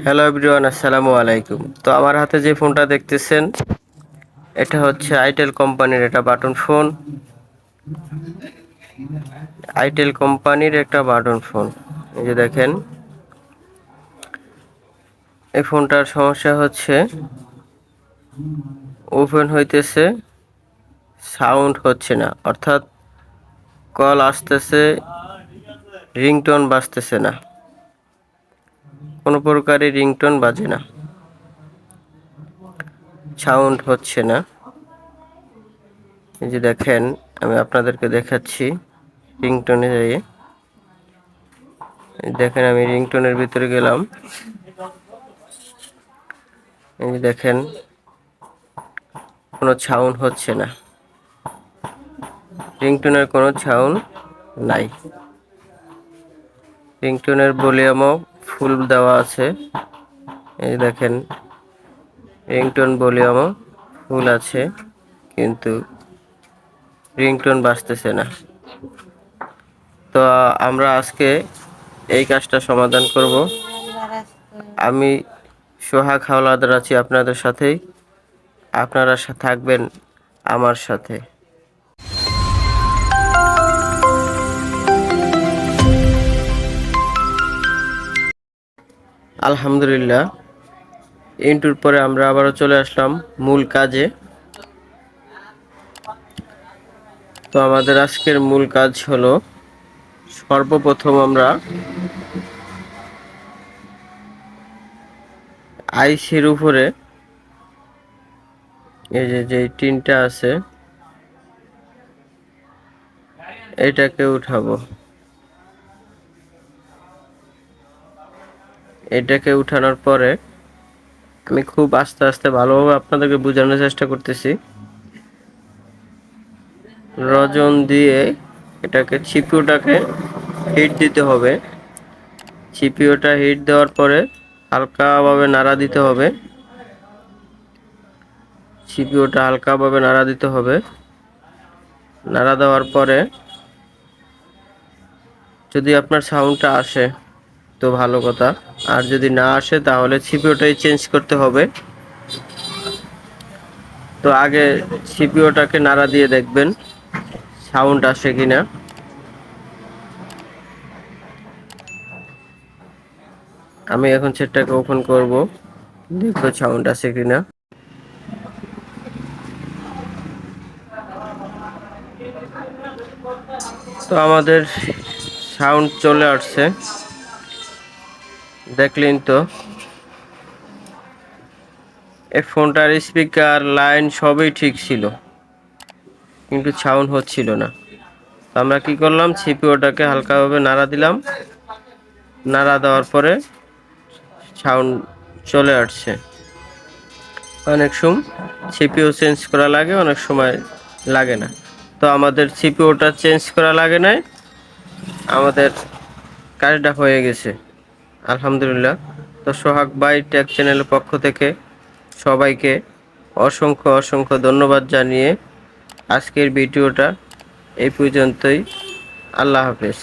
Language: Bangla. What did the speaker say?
হ্যালো এভরিওয়ান, আসসালামু আলাইকুম। তো আমার হাতে যে ফোনটা দেখতেছেন এটা হচ্ছে আইটেল কোম্পানির একটা বাটন ফোন। আইটেল কোম্পানির একটা বাটন ফোন, এই যে দেখেন। এই ফোনটার সমস্যা হচ্ছে ওপেন হইতেছে, সাউন্ড হচ্ছে না, অর্থাৎ কল আসতেছে, রিংটোন বাজতেছে না, কোনো প্রকারের রিংটোন বাজে না, সাউন্ড হচ্ছে না। এই যে দেখেন, আমি আপনাদেরকে দেখাচ্ছি রিংটোনে যাইয়ে। দেখেন, আমি রিংটোনের ভিতরে গেলাম। এই যে দেখেন, কোনো সাউন্ড হচ্ছে না, রিংটোনের কোনো সাউন্ড নাই। রিংটোনের ভলিউমও ফুল দেওয়া আছে। এই দেখেন, রিংটোন ভলিউমও ফুল আছে, কিন্তু রিংটোন বাজতেছে না। তো আমরা আজকে এই কাজটা সমাধান করব। আমি সোহাগ হাওলাদার আছি আপনাদের সাথেই, আপনারা থাকবেন আমার সাথে। আলহামদুলিল্লাহ, ইন্টুর পরে আমরা আবারও চলে আসলাম মূল কাজে। তো আমাদের আজকের মূল কাজ হলো, সর্বপ্রথম আমরা আইসির উপরে এই যে টিনটা আছে এটাকে উঠাবো। এটাকে উঠানোর পরে আমি খুব আস্তে আস্তে ভালোভাবে আপনাদেরকে বোঝানোর চেষ্টা করতেছি। রজন দিয়ে এটাকে সিপিইউটাকে হিট দিতে হবে। সিপিইউটা হিট দেওয়ার পরে হালকাভাবে নাড়া দিতে হবে। সিপিইউটা হালকাভাবে নাড়া দিতে হবে। নাড়া দেওয়ার পরে যদি আপনার সাউন্ডটা আসে তো ভালো কথা, আর যদি না আসে তাহলে সিপিইউটাই চেঞ্জ করতে হবে। তো আগে সিপিইউটাকে নাড়া দিয়ে দেখবেন সাউন্ড আসে কিনা। আমি এখন সেটটাকে ওপেন করব, দেখবো সাউন্ড আসে কিনা। তো আমাদের সাউন্ড চলে আসছে, দেখলেন তো। এই ফোনটার স্পিকার লাইন সবই ঠিক ছিল, কিন্তু সাউন্ড হচ্ছিল না। তো আমরা কি করলাম, সিপিইউটাকে হালকাভাবে নাড়া দিলাম। নাড়া দেওয়ার পরে সাউন্ড চলে আসছে। অনেক সময় সিপিইউ চেঞ্জ করা লাগে, অনেক সময় লাগে না। তো আমাদের সিপিইউটা চেঞ্জ করা লাগে নাই, আমাদের কাজটা হয়ে গেছে আলহামদুলিল্লাহ। তো সোহাগ ভাই টেক চ্যানেলের পক্ষ থেকে সবাইকে অসংখ্য অসংখ্য ধন্যবাদ জানিয়ে আজকের ভিডিওটা এই পর্যন্তই। আল্লাহ হাফেজ।